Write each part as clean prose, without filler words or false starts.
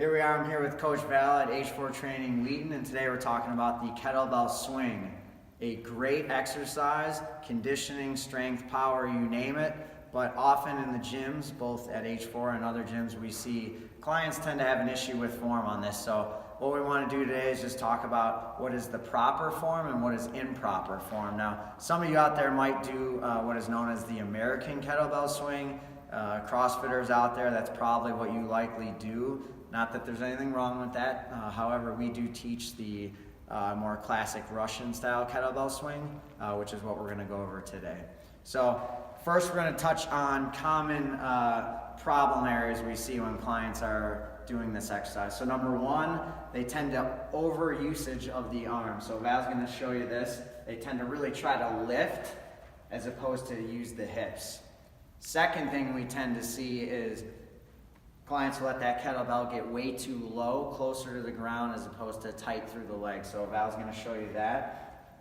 Here we are, I'm here with Coach Val at H4 Training Wheaton, and today we're talking about the kettlebell swing. A great exercise, conditioning, strength, power, you name it, but often in the gyms, both at H4 and other gyms, we see clients tend to have an issue with form on this. So what we want to do today is just talk about what is the proper form and what is improper form. Now, some of you out there might do what is known as the American kettlebell swing. CrossFitters out there, that's probably what you likely do. Not that there's anything wrong with that. However, we do teach the more classic Russian style kettlebell swing, which is what we're going to go over today. So first we're going to touch on common problem areas we see when clients are doing this exercise. So number one, they tend to over usage of the arm. So Val's going to show you this. They tend to really try to lift as opposed to use the hips. Second thing we tend to see is clients will let that kettlebell get way too low, closer to the ground, as opposed to tight through the legs. So Val's going to show you that.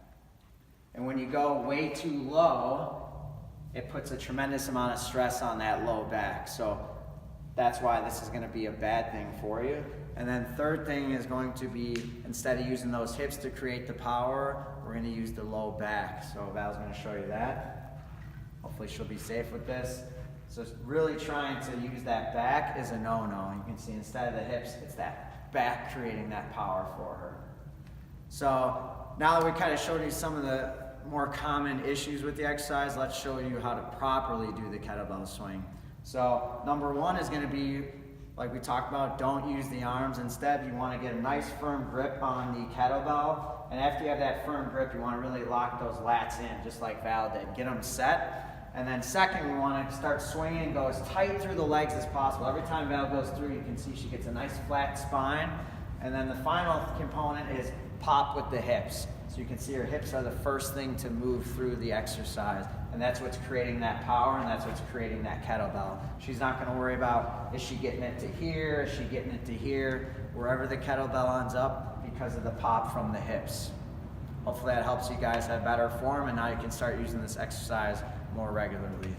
And when you go way too low, it puts a tremendous amount of stress on that low back. So that's why this is going to be a bad thing for you. And then third thing is going to be, instead of using those hips to create the power, we're going to use the low back. So Val's going to show you that. Hopefully she'll be safe with this. So really trying to use that back is a no-no. You can see instead of the hips, it's that back creating that power for her. So now that we kind of showed you some of the more common issues with the exercise, let's show you how to properly do the kettlebell swing. So number one is going to be, like we talked about, don't use the arms. Instead, you want to get a nice firm grip on the kettlebell. And after you have that firm grip, you want to really lock those lats in, just like Val did. Get them set. And then second, we want to start swinging and go as tight through the legs as possible. Every time Val goes through, you can see she gets a nice flat spine. And then the final component is pop with the hips. So you can see her hips are the first thing to move through the exercise. And that's what's creating that power, and that's what's creating that kettlebell. She's not going to worry about, is she getting it to here, is she getting it to here, wherever the kettlebell ends up, because of the pop from the hips. Hopefully that helps you guys have better form, and now you can start using this exercise more regularly.